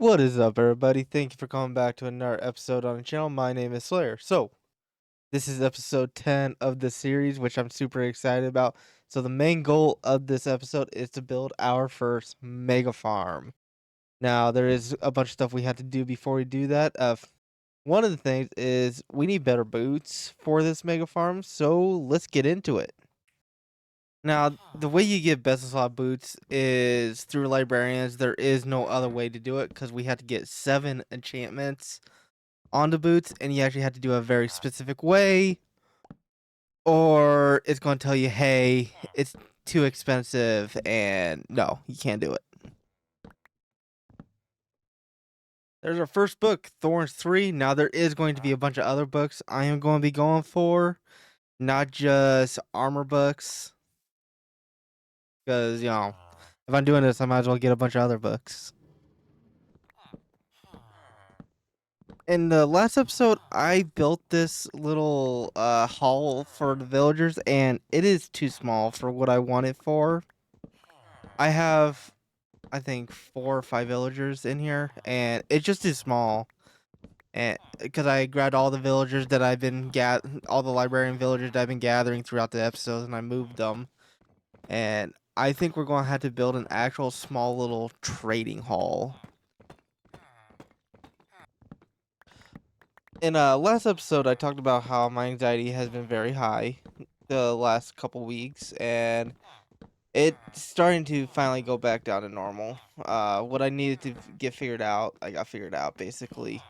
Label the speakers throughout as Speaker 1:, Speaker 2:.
Speaker 1: What is up, everybody? Thank you for coming back to another episode on the channel. My name is Slayer. So, this is episode 10 of the series, which I'm super excited about. So, the main goal of this episode is to build our first mega farm. Now, there is a bunch of stuff we have to do before we do that. One of the things is we need better boots for this mega farm, so let's get into it. Now, the way you get best slot boots is through librarians. There is no other way to do it because we had to get 7 enchantments on the boots, and you actually have to do a very specific way, or it's going to tell you, hey, it's too expensive, and no, you can't do it. There's our first book, Thorns 3. Now, there is going to be a bunch of other books I am going to be going for, not just armor books. Because, if I'm doing this, I might as well get a bunch of other books. In the last episode, I built this little hall for the villagers, and it is too small for what I want it for. I have, I think, 4 or 5 villagers in here, and it's just too small. And because I grabbed all the villagers that I've been all the librarian villagers that I've been gathering throughout the episodes, and I moved them. And I think we're going to have to build an actual small little trading hall. In last episode, I talked about how my anxiety has been very high the last couple weeks, and it's starting to finally go back down to normal. What I needed to get figured out, I got figured out, basically.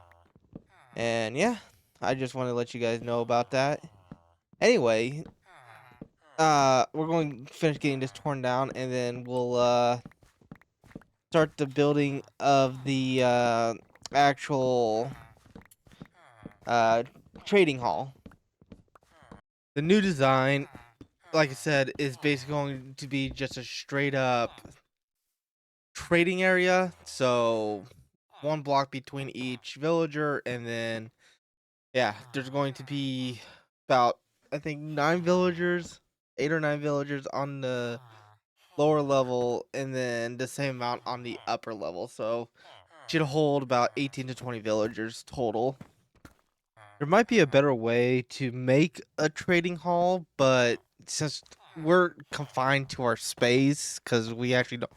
Speaker 1: And yeah, I just want to let you guys know about that. Anyway, we're going to finish getting this torn down, and then we'll start the building of the actual trading hall. The new design, like I said, is basically going to be just a straight up trading area. So 1 block between each villager, and then yeah, there's going to be about, I think, 9 villagers, 8 or 9 villagers on the lower level, and then the same amount on the upper level. So should hold about 18 to 20 villagers total. There might be a better way to make a trading hall, but since we're confined to our space, because we actually don't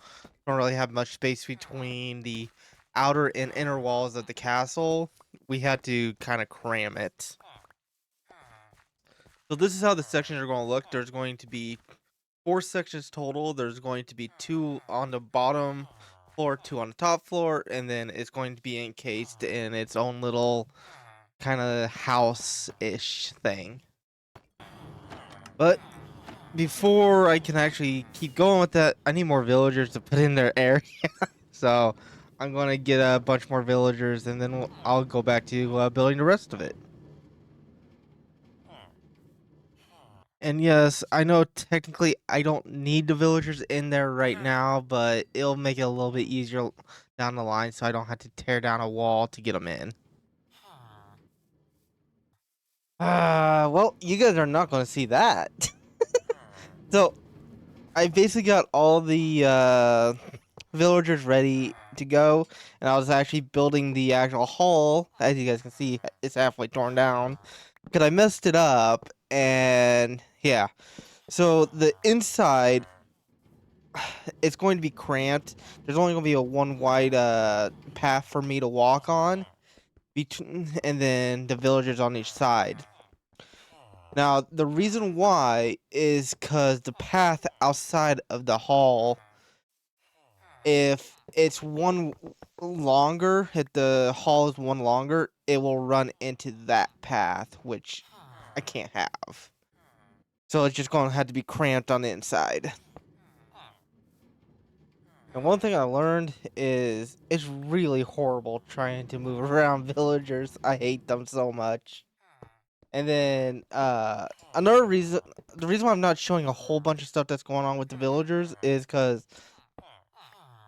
Speaker 1: really have much space between the outer and inner walls of the castle, we had to kind of cram it. So this is how the sections are going to look. There's going to be 4 sections total. There's going to be 2 on the bottom floor, 2 on the top floor, and then it's going to be encased in its own little kind of house-ish thing. But before I can actually keep going with that, I need more villagers to put in their area. So I'm going to get a bunch more villagers, and then I'll go back to building the rest of it. And yes, I know technically I don't need the villagers in there right now, but it'll make it a little bit easier down the line so I don't have to tear down a wall to get them in. Well, you guys are not going to see that. So, I basically got all the villagers ready to go, and I was actually building the actual hall. As you guys can see, it's halfway torn down because I messed it up, and yeah. So the inside, it's going to be cramped. There's only going to be a 1 wide path for me to walk on, and then the villagers on each side. Now, the reason why is because the path outside of the hall, if it's 1 longer, if the hall is 1 longer, it will run into that path, which I can't have. So it's just going to have to be cramped on the inside. And one thing I learned is it's really horrible trying to move around villagers. I hate them so much. And then another reason, the reason why I'm not showing a whole bunch of stuff that's going on with the villagers is because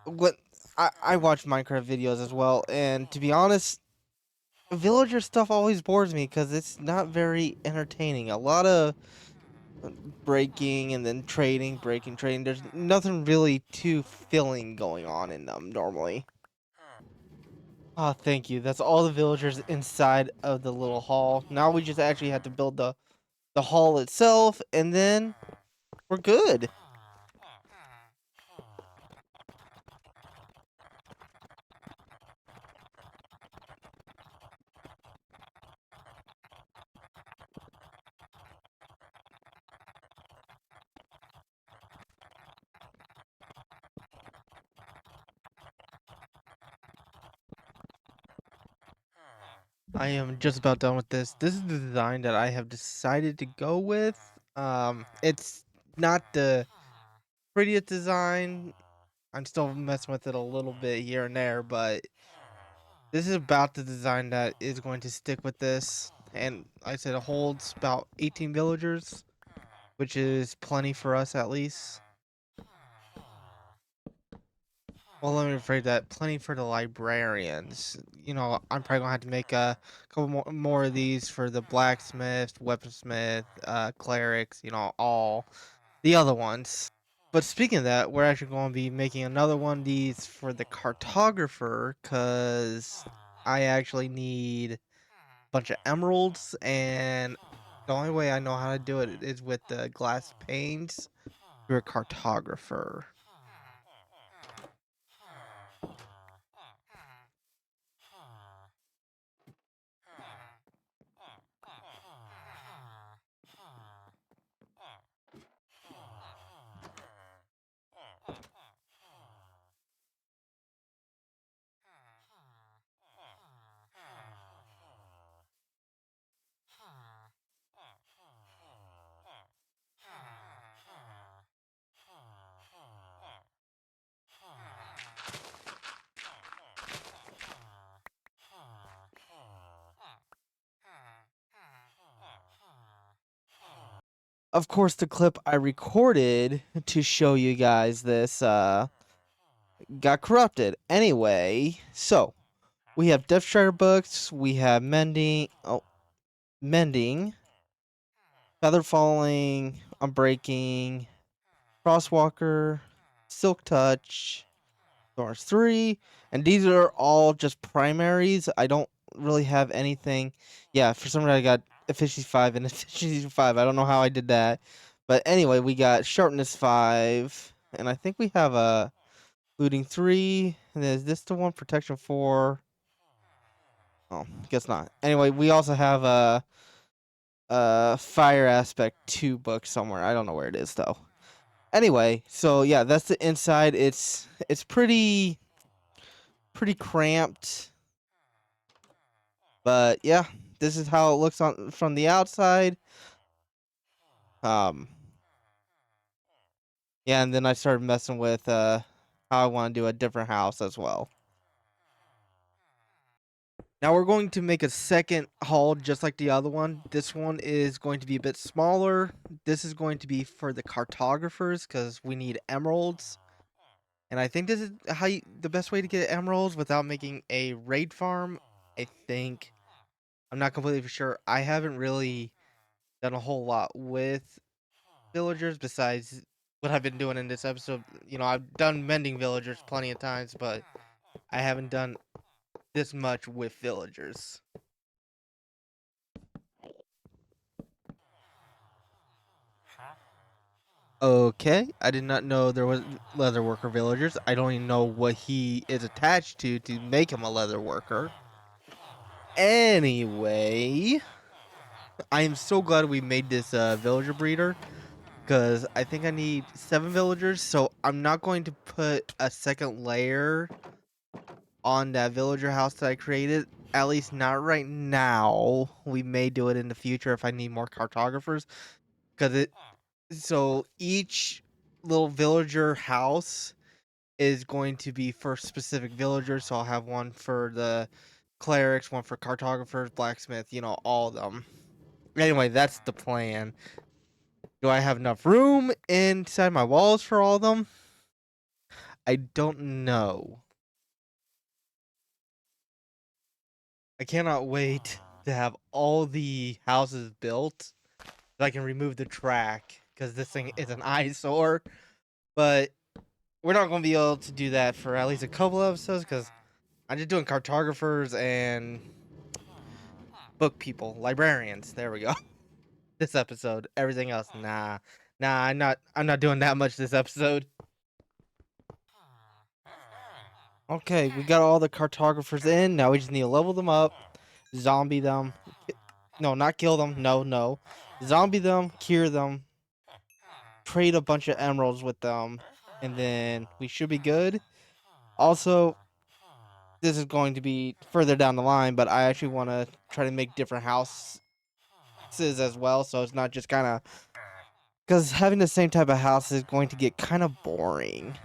Speaker 1: what I watch Minecraft videos as well, and to be honest, villager stuff always bores me because it's not very entertaining. A lot of breaking and then trading, breaking, trading. There's nothing really too filling going on in them normally. Oh, thank you. That's all the villagers inside of the little hall. Now we just actually have to build the hall itself, and then we're good. I am just about done with this. This is the design that I have decided to go with. It's not the prettiest design. I'm still messing with it a little bit here and there, but this is about the design that is going to stick with this. And like I said, it holds about 18 villagers, which is plenty for us at least. Well, let me rephrase that. Plenty for the librarians. You know, I'm probably gonna have to make a couple more of these for the blacksmith, weaponsmith, clerics. You know, all the other ones. But speaking of that, we're actually going to be making another one of these for the cartographer, because I actually need a bunch of emeralds, and the only way I know how to do it is with the glass panes through a cartographer. Of course, the clip I recorded to show you guys this got corrupted. Anyway, so we have Death Strider books, we have mending, feather falling, unbreaking, crosswalker, silk touch, Thorns 3, and these are all just primaries. I don't really have anything. Yeah, for some reason I got efficiency 5 and efficiency 5. I don't know how I did that. But anyway, we got sharpness 5, and I think we have a looting 3, and then is this the one protection 4? Oh, guess not. Anyway, we also have a fire aspect 2 book somewhere. I don't know where it is though. Anyway, so yeah, that's the inside. It's pretty cramped. But yeah, this is how it looks on from the outside. Um yeah, and then I started messing with how I want to do a different house as well. Now we're going to make a second hall just like the other one. This one is going to be a bit smaller. This is going to be for the cartographers because we need emeralds. And I think this is the best way to get emeralds without making a raid farm. I think I'm not completely sure. I haven't really done a whole lot with villagers besides what I've been doing in this episode. You know, I've done mending villagers plenty of times, but I haven't done this much with villagers. Okay, I did not know there was leather worker villagers. I don't even know what he is attached to make him a leather worker. Anyway, I am so glad we made this villager breeder, because I think I need 7 villagers, so I'm not going to put a second layer on that villager house that I created. At least not right now. We may do it in the future if I need more cartographers. So each little villager house is going to be for specific villagers. So I'll have one for the clerics, one for cartographers, blacksmith, you know, all of them. Anyway, that's the plan. Do I have enough room inside my walls for all of them? I don't know. I cannot wait to have all the houses built so I can remove the track, because this thing is an eyesore. But we're not going to be able to do that for at least a couple episodes, because I'm just doing cartographers and book people, librarians. There we go. This episode. Everything else, nah. Nah, I'm not doing that much this episode. Okay, we got all the cartographers in. Now we just need to level them up, zombie them. No, not kill them. No, no. Zombie them, cure them, trade a bunch of emeralds with them, and then we should be good. Also, this is going to be further down the line, but I actually want to try to make different houses as well, so it's not just kind of, because having the same type of house is going to get kind of boring.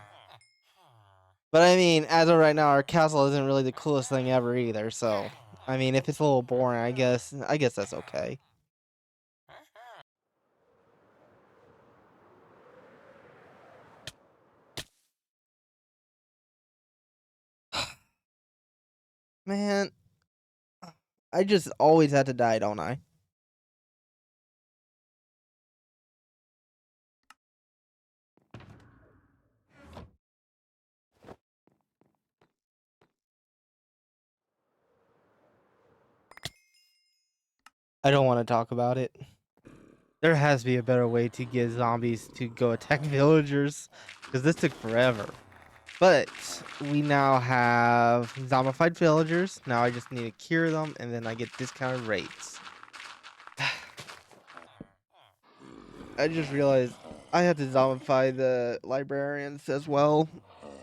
Speaker 1: But I mean, as of right now, our castle isn't really the coolest thing ever either. So, I mean, if it's a little boring, I guess that's okay. Man, I just always had to die, don't I? I don't want to talk about it. There has to be a better way to get zombies to go attack villagers, because this took forever. But we now have zombified villagers. Now I just need to cure them, and then I get discounted rates. I just realized I had to zombify the librarians as well.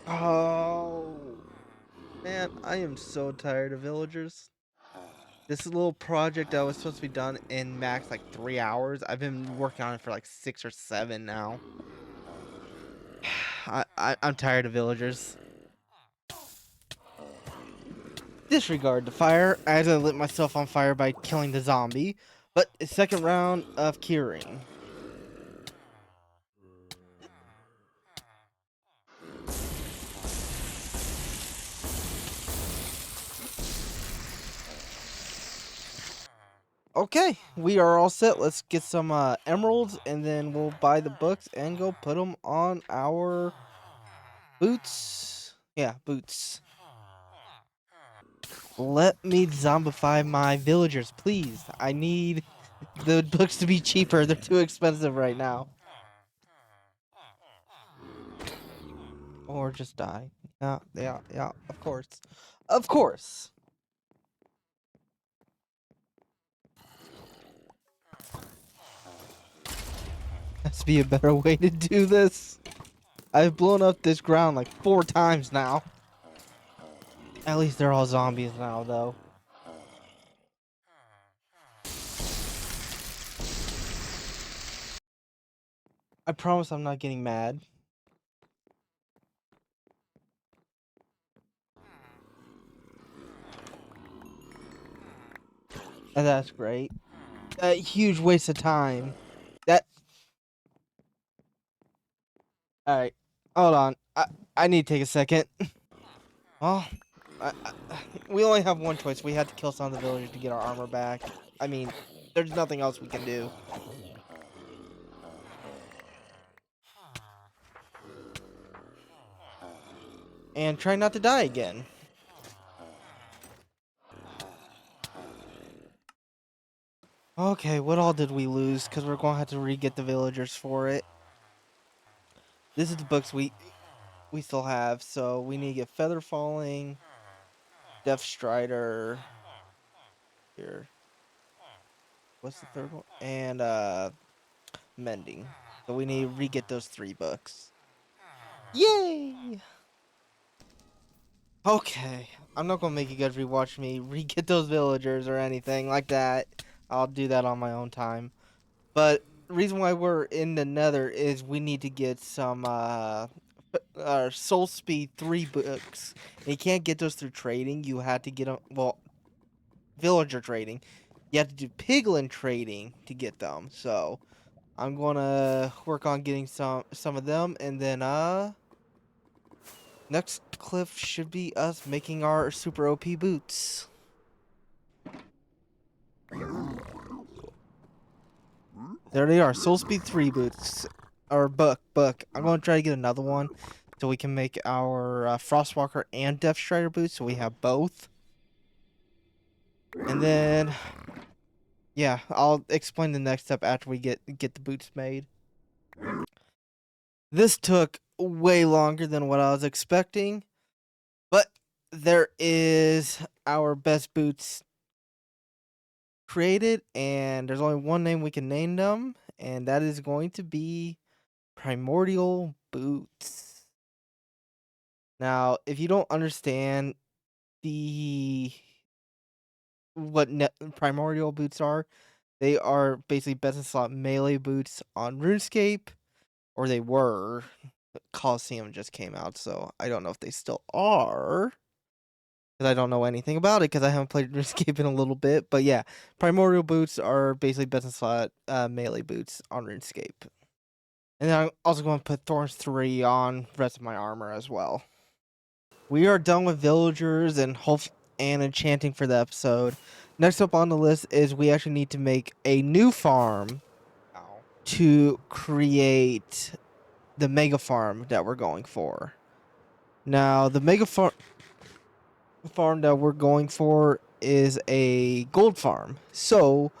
Speaker 1: Oh, man, I am so tired of villagers. This little project that was supposed to be done in max like 3 hours. I've been working on it for like 6 or 7 now. I'm tired of villagers. Disregard the fire. I had to lit myself on fire by killing the zombie. But a second round of curing. Okay, we are all set. Let's get some emeralds, and then we'll buy the books and go put them on our boots. Yeah, boots. Let me zombify my villagers, please. I need the books to be cheaper. They're too expensive right now. Or just die. Yeah, yeah, yeah, of course. Of course. Has to be a better way to do this. I've blown up this ground like 4 times now. At least they're all zombies now, though. I promise I'm not getting mad. And that's great. A huge waste of time. That. Alright. Hold on. I need to take a second. Well, we only have one choice. We had to kill some of the villagers to get our armor back. I mean, there's nothing else we can do. And try not to die again. Okay, what all did we lose? Because we're going to have to re-get the villagers for it. This is the books we still have. So we need to get Feather Falling, Death Strider. Here. What's the third one? And Mending. So we need to re-get those 3 books. Yay! Okay, I'm not gonna make you guys rewatch me re-get those villagers or anything like that. I'll do that on my own time. But the reason why we're in the Nether is we need to get some Soul Speed 3 books. And you can't get those through trading. You had to get them, well, villager trading. You have to do piglin trading to get them. So I'm gonna work on getting some of them, and then next cliff should be us making our super OP boots. There they are, Soul Speed 3 boots. Or book. I'm gonna try to get another one. so we can make our Frostwalker and Death Strider boots, so we have both. And then, yeah, I'll explain the next step after we get the boots made. This took way longer than what I was expecting, but there is our best boots created, and there's only one name we can name them, and that is going to be Primordial Boots. Now, if you don't understand the Primordial Boots are, they are basically best in slot melee boots on RuneScape, or they were. Coliseum just came out, so I don't know if they still are, because I don't know anything about it because I haven't played RuneScape in a little bit. But yeah, Primordial Boots are basically best in slot melee boots on RuneScape. And then I'm also going to put Thorns 3 on the rest of my armor as well. We are done with villagers and enchanting for the episode. Next up on the list is we actually need to make a new farm to create the Megafarm that we're going for. Now, the Megafarm that we're going for is a gold farm. So,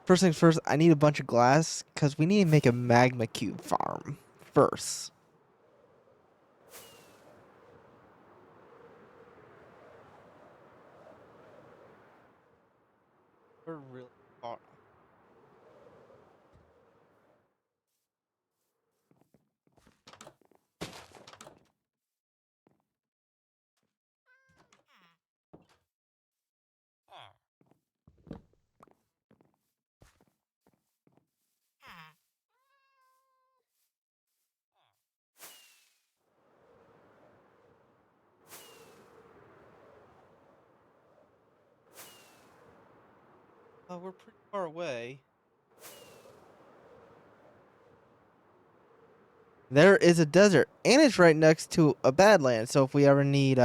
Speaker 1: first things first, I need a bunch of glass because we need to make a magma cube farm first. We're really far. We're pretty far away. There is a desert, and it's right next to a badland. So if we ever need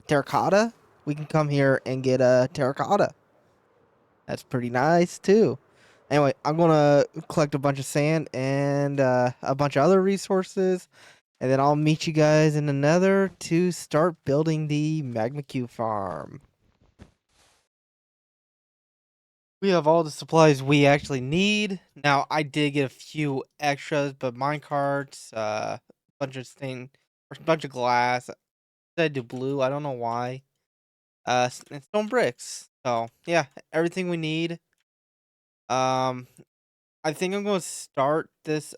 Speaker 1: terracotta, we can come here and get a terracotta. That's pretty nice too. Anyway, I'm gonna collect a bunch of sand and a bunch of other resources, and then I'll meet you guys in the Nether to start building the magma cube farm. We have all the supplies we actually need. Now, I did get a few extras, but minecarts, bunch of bunch of glass. I do blue. I don't know why. And stone bricks. So yeah, everything we need. Um, I think I'm going to start this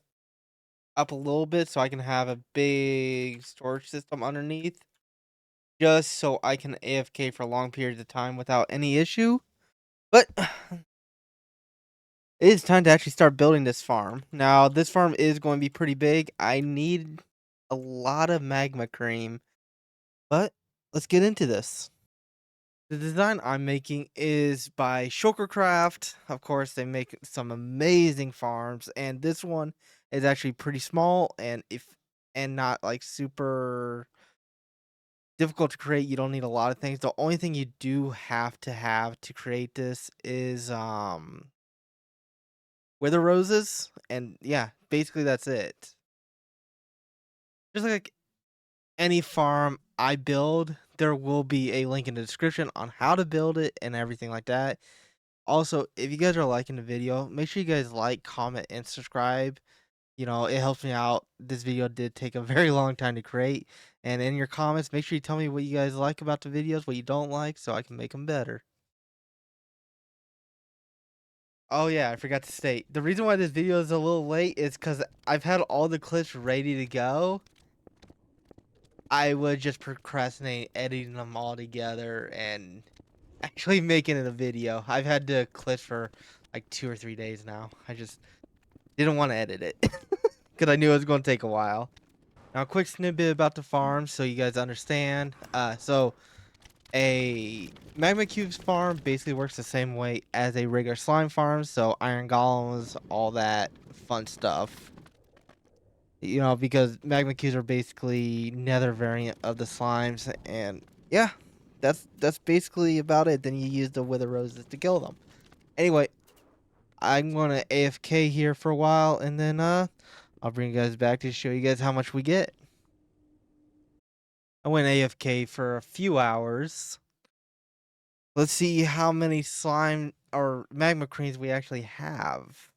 Speaker 1: up a little bit so I can have a big storage system underneath, just so I can AFK for long periods of time without any issue. But it is time to actually start building this farm. Now, this farm is going to be pretty big. I need a lot of magma cream, but let's get into this. The design I'm making is by Shulkercraft. Of course, they make some amazing farms, and this one is actually pretty small and not like super difficult to create. You don't need a lot of things. The only thing you do have to create this is wither roses, and yeah, basically that's it. Just like any farm I build, there will be a link in the description on how to build it and everything like that. Also, if you guys are liking the video, make sure you guys like, comment, and subscribe. You know, it helps me out. This video did take a very long time to create. And in your comments, make sure you tell me what you guys like about the videos, what you don't like, so I can make them better. Oh yeah, I forgot to state. The reason why this video is a little late is because I've had all the clips ready to go. I would just procrastinate editing them all together and actually making it a video. I've had the clips for like 2 or 3 days now. I just didn't want to edit it because I knew it was going to take a while. Now, a quick snippet about the farm so you guys understand. So a magma cubes farm basically works the same way as a regular slime farm. So iron golems, all that fun stuff. You know, because magma cubes are basically nether variant of the slimes, and yeah, that's basically about it. Then you use the wither roses to kill them. Anyway, I'm gonna AFK here for a while, and then I'll bring you guys back to show you guys how much we get. I went AFK for a few hours. Let's see how many slime or magma creams we actually have.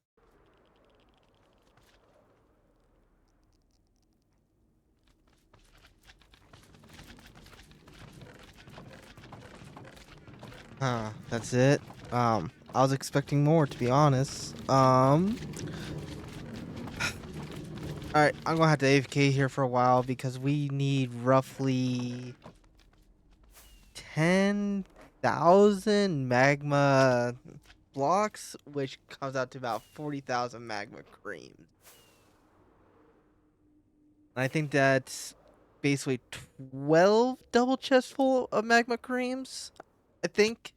Speaker 1: Huh, that's it. I was expecting more, to be honest. Alright, I'm gonna have to AFK here for a while because we need roughly 10,000 magma blocks, which comes out to about 40,000 magma creams. And I think that's basically 12 double chests full of magma creams, I think.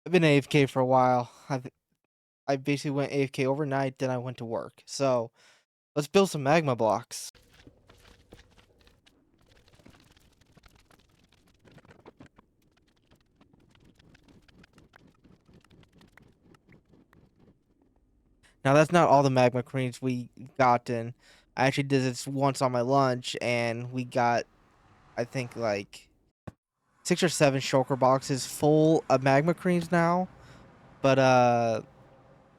Speaker 1: I've been AFK for a while. I basically went AFK overnight, then I went to work. So let's build some magma blocks. Now that's not all the magma creams we gotten. I actually did this once on my lunch, and we got, I think, like 6 or 7 shulker boxes full of magma creams now. But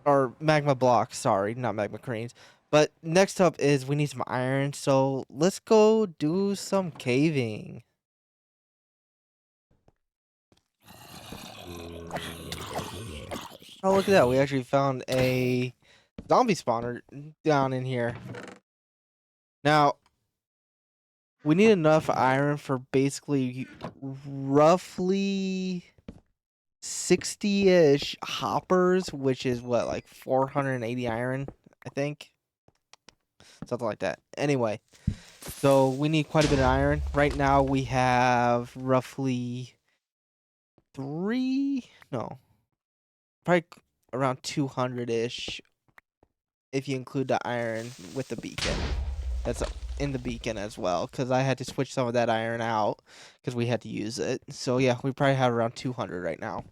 Speaker 1: or magma blocks, sorry, not magma creams. But next up is we need some iron, so let's go do some caving. Oh, look at that. We actually found a zombie spawner down in here. Now, we need enough iron for basically roughly 60-ish hoppers, which is what, like 480 iron, I think. Something like that. Anyway, so we need quite a bit of iron. Right now we have roughly probably around 200-ish if you include the iron with the beacon. That's in the beacon as well, because I had to switch some of that iron out because we had to use it. So yeah, we probably have around 200 right now.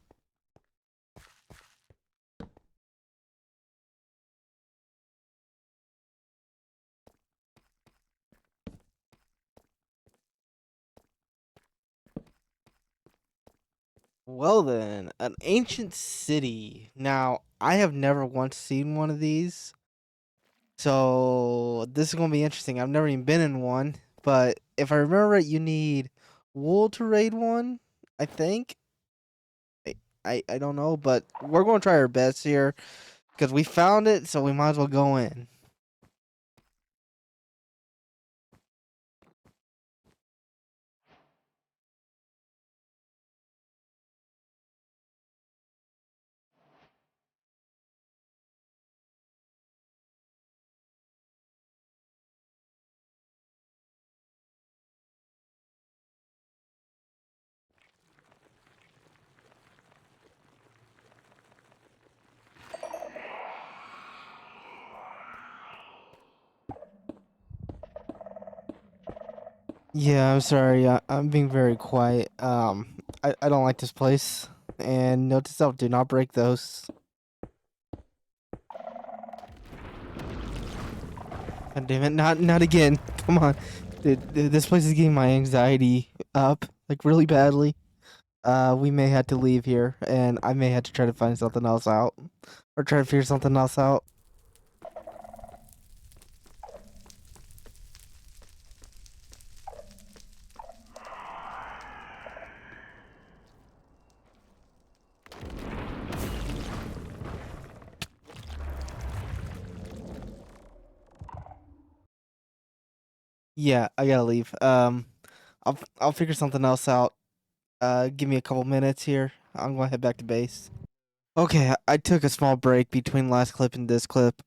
Speaker 1: Well then, an ancient city. Now, I have never once seen one of these. So this is gonna be interesting. I've never even been in one, but if I remember right, you need wool to raid one. I think. I don't know, but we're gonna try our best here because we found it, so we might as well go in. Yeah, I'm sorry. I'm being very quiet. I don't like this place. And note to self: do not break those. God damn it! Not again. Come on, dude. This place is getting my anxiety up like really badly. We may have to leave here, and I may have to try to find something else out, or try to figure something else out. Yeah, I gotta leave. I'll figure something else out. Give me a couple minutes here. I'm gonna head back to base. Okay, I took a small break between last clip and this clip.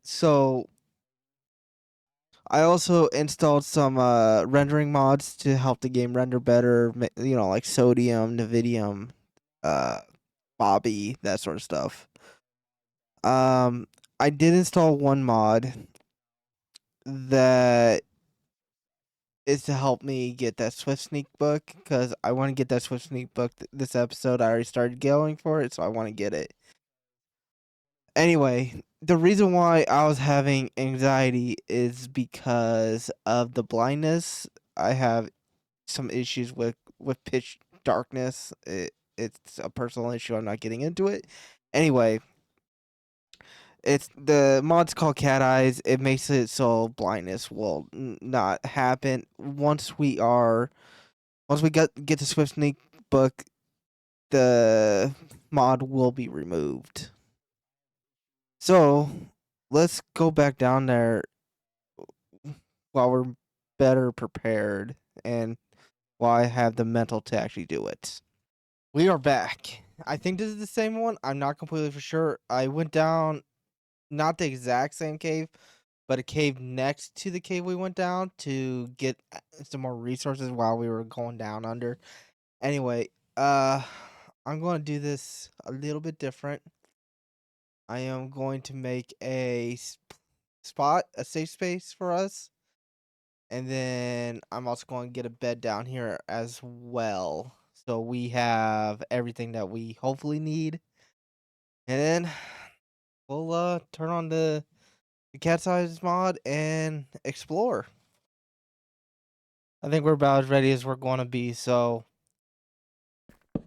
Speaker 1: So I also installed some rendering mods to help the game render better. You know, like sodium, Nvidium, uh, Bobby, that sort of stuff. Um, I did install one mod that is to help me get that Swift Sneak book because I want to get that Swift Sneak book this episode. I already started going for it, so I want to get it. Anyway, the reason why I was having anxiety is because of the blindness. I have some issues with pitch darkness. It's a personal issue. I'm not getting into it. Anyway, it's the mod's called Cat Eyes. It makes it so blindness will not happen once we get to Swift Sneak book. The mod will be removed. So let's go back down there while we're better prepared and while I have the mental to actually do it. We are back. I think this is the same one. I'm not completely for sure. I went down, not the exact same cave, but a cave next to the cave we went down to get some more resources while we were going down under. Anyway, I'm going to do this a little bit different. I am going to make a spot, a safe space for us. And then I'm also going to get a bed down here as well. So we have everything that we hopefully need. And then we'll turn on the cat size mod and explore. I think we're about as ready as we're going to be. So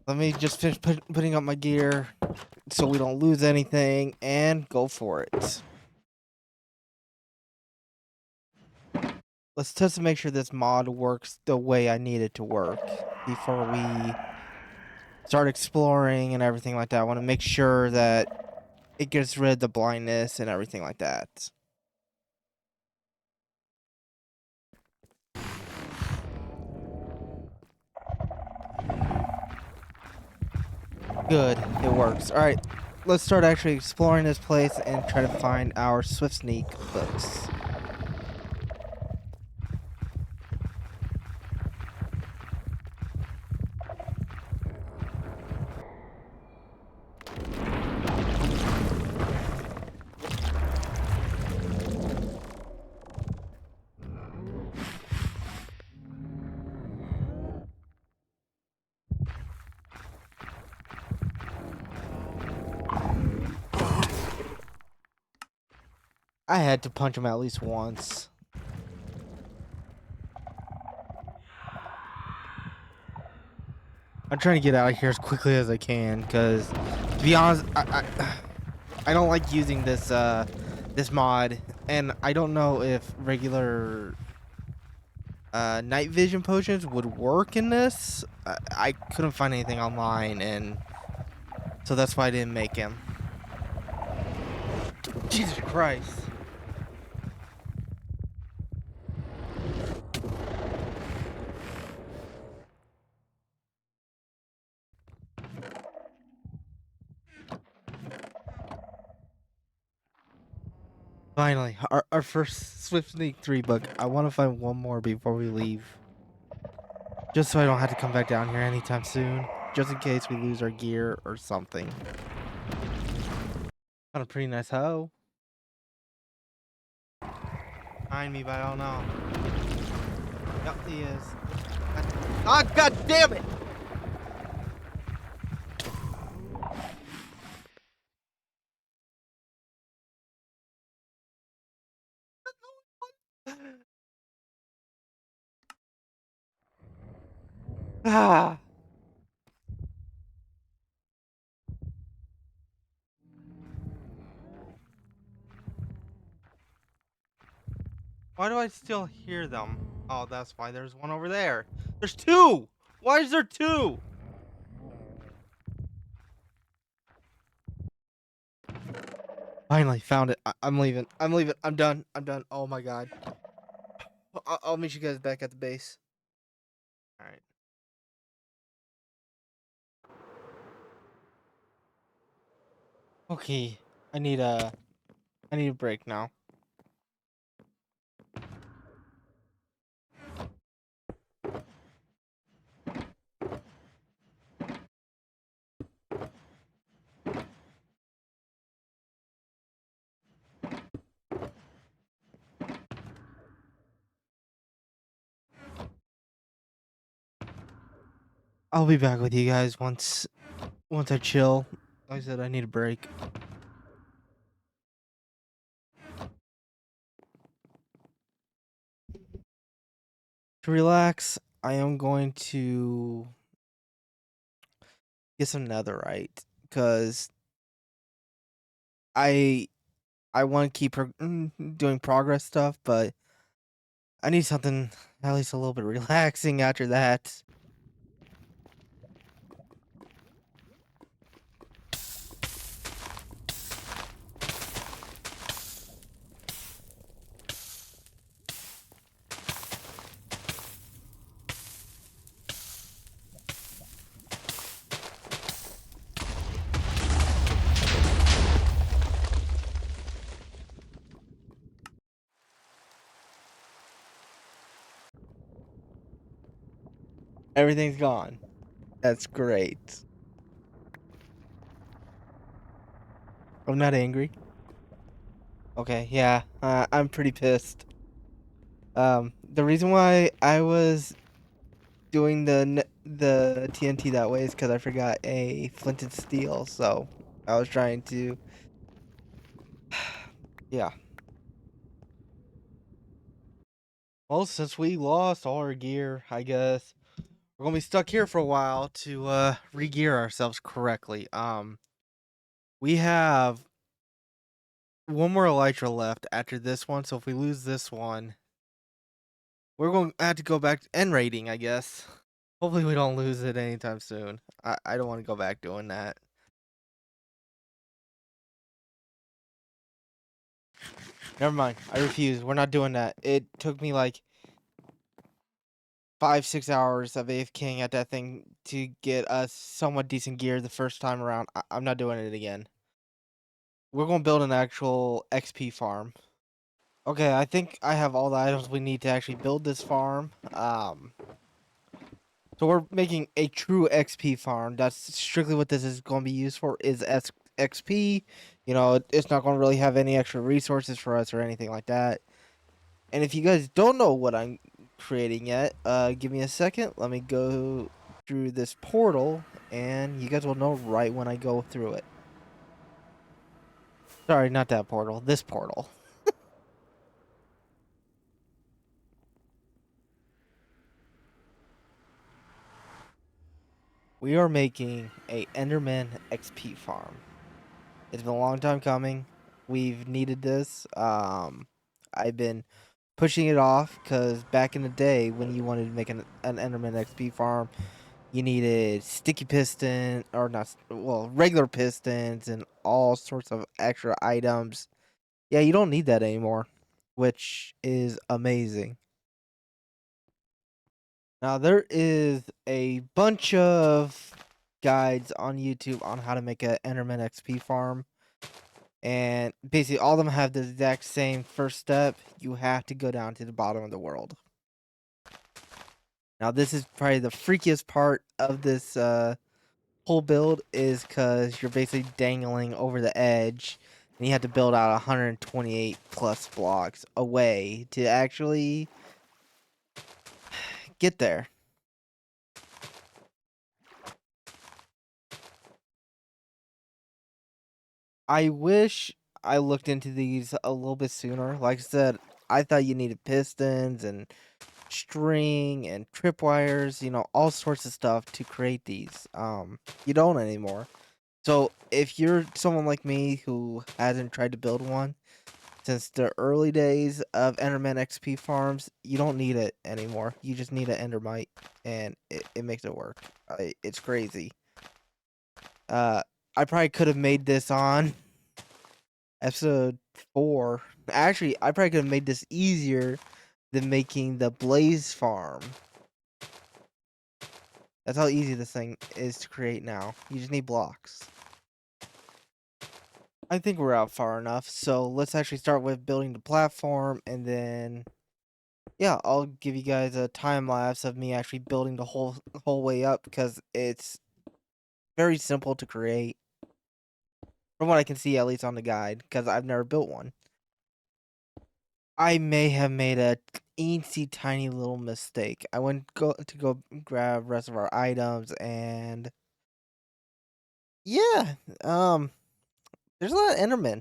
Speaker 1: let me just finish putting up my gear so we don't lose anything and go for it. Let's test to make sure this mod works the way I need it to work before we start exploring and everything like that. I want to make sure that it gets rid of the blindness and everything like that. Good, it works. All right, let's start actually exploring this place and try to find our Swift Sneak books. I had to punch him at least once. I'm trying to get out of here as quickly as I can, because to be honest, I don't like using this mod, and I don't know if regular night vision potions would work in this. I couldn't find anything online, and so that's why I didn't make him. Jesus Christ. Finally, our first Swift Sneak 3 book. I want to find one more before we leave. Just so I don't have to come back down here anytime soon. Just in case we lose our gear or something. Got a pretty nice hoe. Behind me, but I don't know. Yep, he is. Ah, god damn it! Ah. Why do I still hear them? Oh, that's why there's one over there. There's two! Why is there two? Finally found it. I'm leaving. I'm leaving. I'm done. I'm done. Oh my god. I'll meet you guys back at the base. All right. Okay. I need a break now. I'll be back with you guys once I chill. Like I said, I need a break. To relax, I am going to get some netherite because I I want to keep doing progress stuff, but I need something at least a little bit relaxing after that. Everything's gone. That's great. I'm not angry. Okay, yeah, I'm pretty pissed. The reason why I was doing the TNT that way is because I forgot a flint and steel, so I was trying to, yeah. Well, since we lost all our gear, I guess we're gonna be stuck here for a while to re-gear ourselves correctly. We have one more elytra left after this one, so if we lose this one, we're going to have to go back to end rating, I guess. Hopefully we don't lose it anytime soon. I don't want to go back doing that. Never mind. I refuse. We're not doing that. It took me like 5-6 hours of AFKing at that thing to get us somewhat decent gear the first time around. I'm not doing it again. We're going to build an actual XP farm. Okay, I think I have all the items we need to actually build this farm. So we're making a true XP farm. That's strictly what this is going to be used for, is XP. You know, it's not going to really have any extra resources for us or anything like that. And if you guys don't know what I'm creating yet, give me a second. Let me go through this portal, and you guys will know right when I go through it. Sorry, not that portal. This portal. We are making a Enderman XP farm. It's been a long time coming. We've needed this. I've been pushing it off because back in the day when you wanted to make an Enderman XP farm, you needed sticky piston or not, well, regular pistons and all sorts of extra items. Yeah, you don't need that anymore, which is amazing. Now there is a bunch of guides on YouTube on how to make an Enderman XP farm. And basically, all of them have the exact same first step. You have to go down to the bottom of the world. Now, this is probably the freakiest part of this whole build, is because you're basically dangling over the edge, and you have to build out 128 plus blocks away to actually get there. I wish I looked into these a little bit sooner. Like I said, I thought you needed pistons and string and tripwires, you know, all sorts of stuff to create these. You don't anymore. So if you're someone like me who hasn't tried to build one since the early days of Enderman XP farms, you don't need it anymore. You just need an Endermite, and it makes it work. It's crazy. Uh, I probably could have made this on episode 4. Actually, I probably could have made this easier than making the Blaze farm. That's how easy this thing is to create now. You just need blocks. I think we're out far enough, so let's actually start with building the platform, and then, yeah, I'll give you guys a time lapse of me actually building the whole way up, because it's very simple to create, from what I can see, at least on the guide, because I've never built one. I may have made a eensy tiny little mistake. I went to go grab rest of our items, and yeah, there's a lot of Endermen.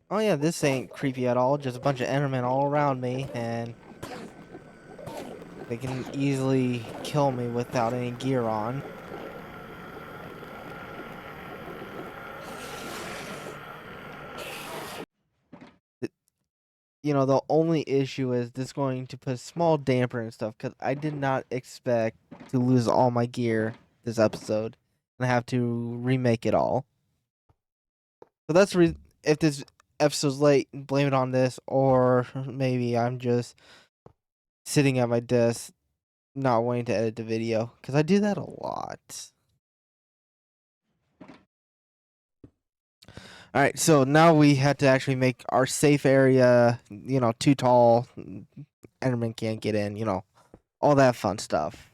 Speaker 1: Oh yeah, this ain't creepy at all. Just a bunch of Endermen all around me, and They can easily kill me without any gear on. You know, the only issue is this going to put a small damper and stuff because I did not expect to lose all my gear this episode and have to remake it all. So that's if this episode's late, blame it on this, or maybe I'm just sitting at my desk not wanting to edit the video because I do that a lot. All right, so now we had to actually make our safe area, you know, too tall. Enderman can't get in, you know, all that fun stuff.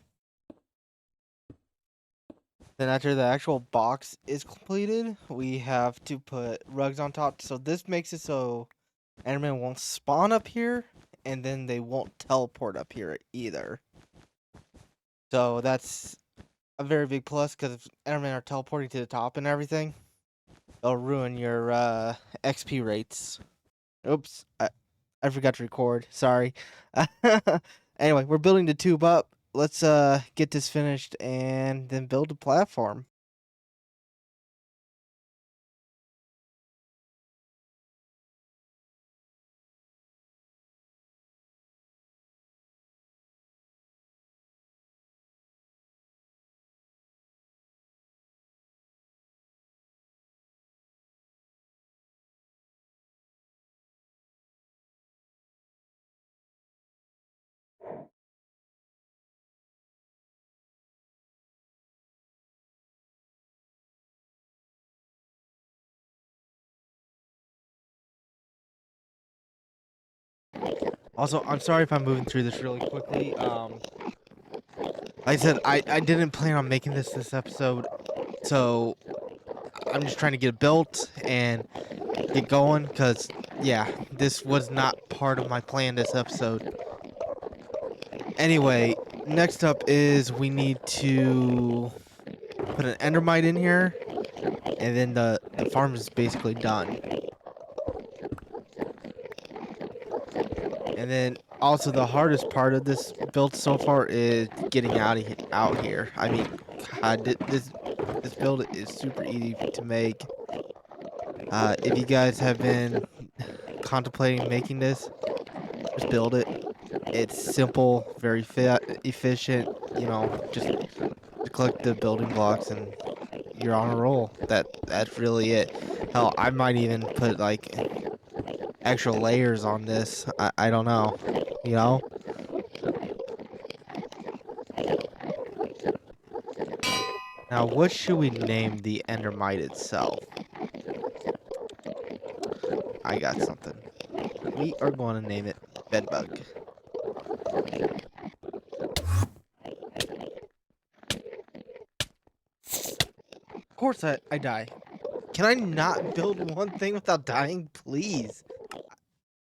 Speaker 1: Then after the actual box is completed, we have to put rugs on top. So this makes it so Enderman won't spawn up here, and then they won't teleport up here either. So that's a very big plus because if Endermen are teleporting to the top and everything, they'll ruin your XP rates. Oops, I forgot to record. Sorry. Anyway, we're building the tube up. Let's get this finished and then build a platform. Also, I'm sorry if I'm moving through this really quickly. Like I said, I didn't plan on making this episode, so I'm just trying to get it built and get going. Cause yeah, this was not part of my plan this episode. Anyway, next up is we need to put an endermite in here, and then the farm is basically done. And then also the hardest part of this build so far is getting out here. I mean, God, this build is super easy to make. If you guys have been contemplating making this, just build it. It's simple, very efficient. You know, just collect the building blocks and you're on a roll. That's really it. Hell, I might even put like extra layers on this. I don't know. You know. Now, what should we name the Endermite itself? I got something. We are going to name it Bedbug. Of course I die. Can I not build one thing without dying, please?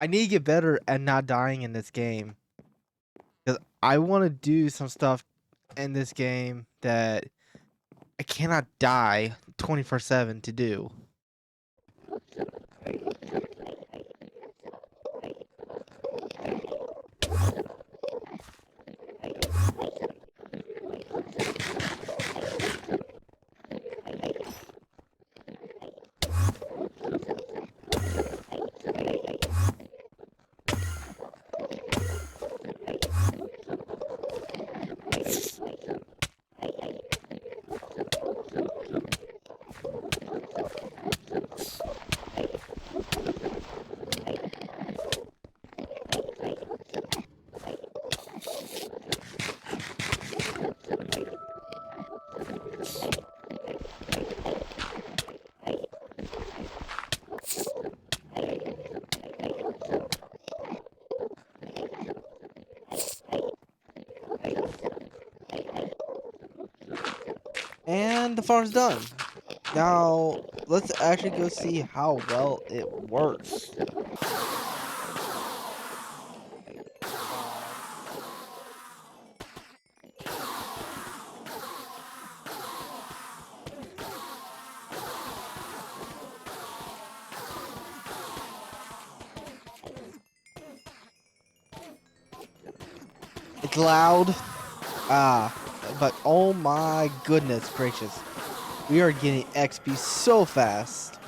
Speaker 1: I need to get better at not dying in this game. Because I want to do some stuff in this game that I cannot die 24/7 to do. And the farm's done. Now, let's actually go see how well it works. It's loud. Ah, but oh my goodness gracious. We are getting XP so fast.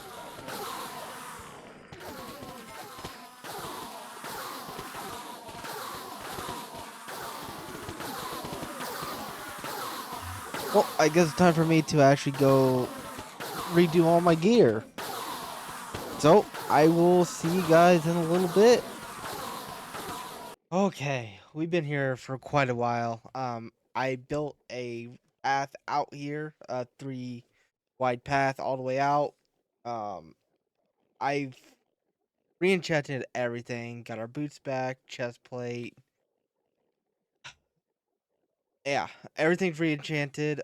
Speaker 1: Well, I guess it's time for me to actually go redo all my gear. So, I will see you guys in a little bit. Okay, we've been here for quite a while. I built a path out here, a 3 wide path all the way out. Um, I've re-enchanted everything, got our boots back, chest plate. Yeah, everything's re-enchanted.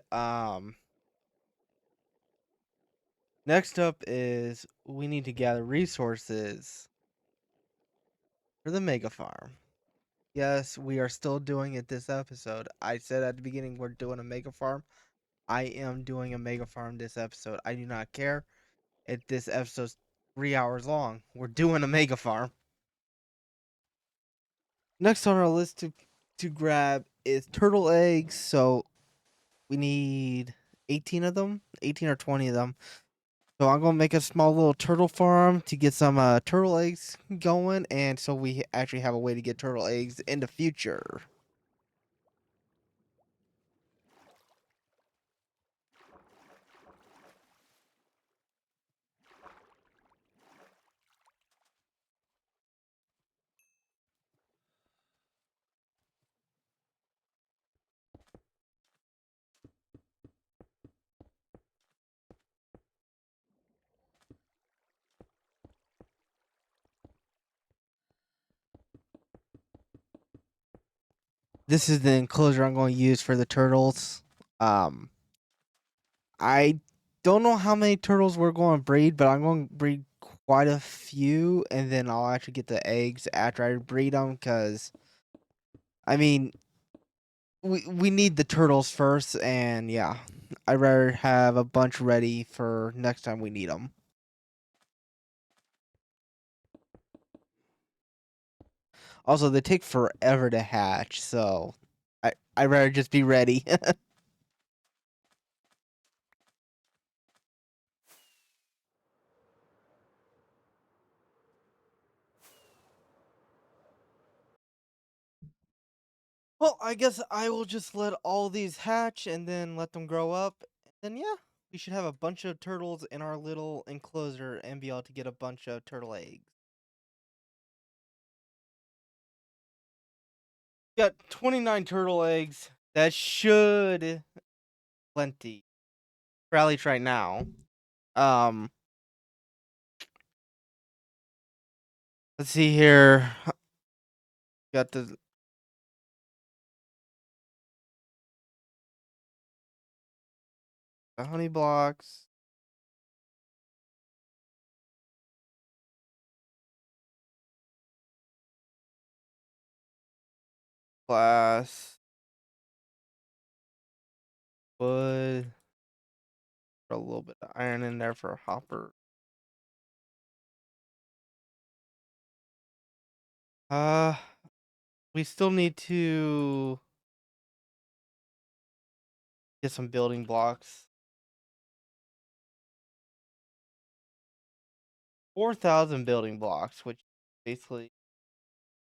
Speaker 1: Next up is we need to gather resources for the mega farm. Yes, we are still doing it this episode. I said at the beginning we're doing a mega farm. I am doing a mega farm this episode. I do not care if this episode's 3 hours long. We're doing a mega farm. Next on our list to grab is turtle eggs. So we need 18 of them, 18 or 20 of them. So I'm gonna make a small little turtle farm to get some turtle eggs going, and so we actually have a way to get turtle eggs in the future. This is the enclosure I'm going to use for the turtles. Um, I don't know how many turtles we're going to breed, but I'm going to breed quite a few, and then I'll actually get the eggs after I breed them. Because I mean, we need the turtles first, and yeah, I'd rather have a bunch ready for next time we need them. Also, they take forever to hatch, so I'd rather just be ready. Well, I guess I will just let all these hatch and then let them grow up. And then, yeah, we should have a bunch of turtles in our little enclosure and be able to get a bunch of turtle eggs. Got 29 turtle eggs. That should plenty. For at least right now. Um, let's see here. Got the honey blocks, glass, wood, a little bit of iron in there for a hopper. Uh, we still need to get some building blocks. 4,000 building blocks, which basically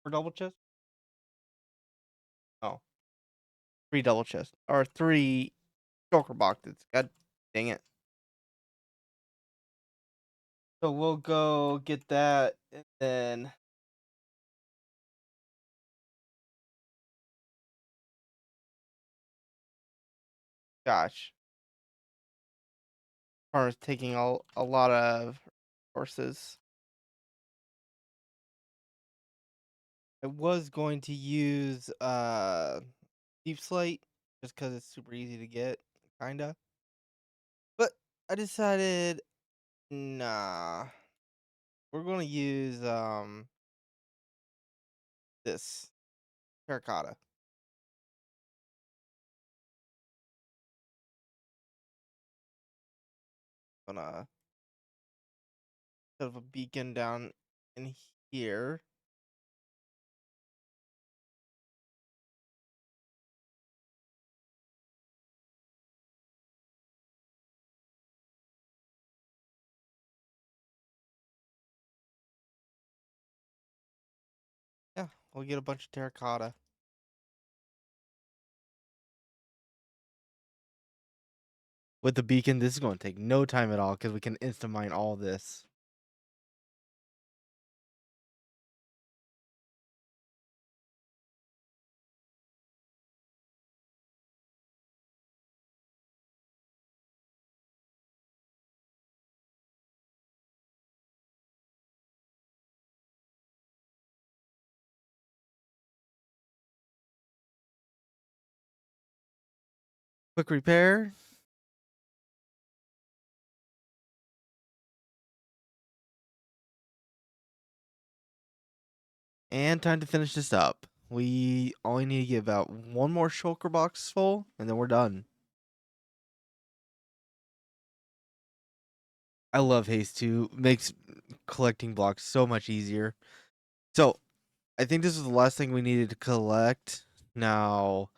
Speaker 1: for double chest. Oh, 3 double chest or 3 shulker boxes. God dang it! So we'll go get that, and then gosh, farm's taking a lot of horses. I was going to use deep slate just because it's super easy to get, kinda. But I decided nah. We're gonna use this terracotta. Gonna put up a beacon down in here. We'll get a bunch of terracotta. With the beacon, this is going to take no time at all because we can instant mine all this. Quick repair. And time to finish this up. We only need to get about one more shulker box full, and then we're done. I love haste too. Makes collecting blocks so much easier. So, I think this is the last thing we needed to collect. Now,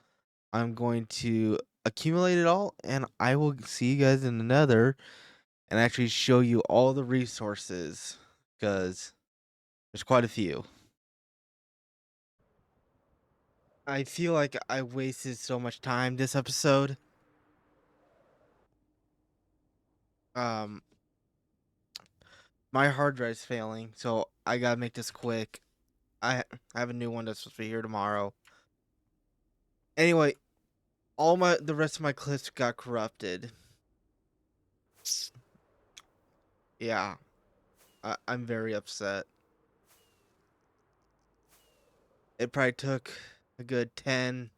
Speaker 1: I'm going to accumulate it all, and I will see you guys in another and actually show you all the resources because there's quite a few. I feel like I wasted so much time this episode. Um, my hard drive's failing, so I gotta make this quick. I have a new one that's supposed to be here tomorrow. Anyway, the rest of my clips got corrupted. Yeah, I'm very upset. It probably took a good 10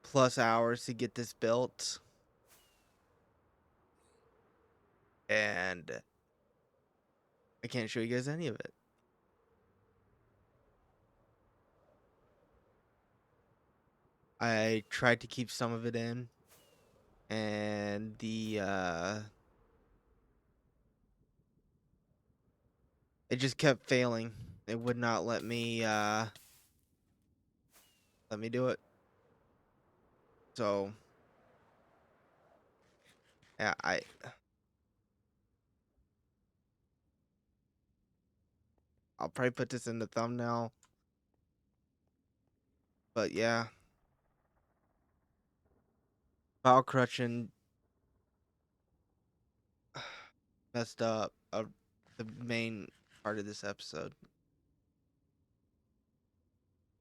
Speaker 1: plus hours to get this built. And I can't show you guys any of it. I tried to keep some of it in, and it just kept failing. It would not let me do it. So yeah, I'll probably put this in the thumbnail. But yeah, file correction messed up the main part of this episode.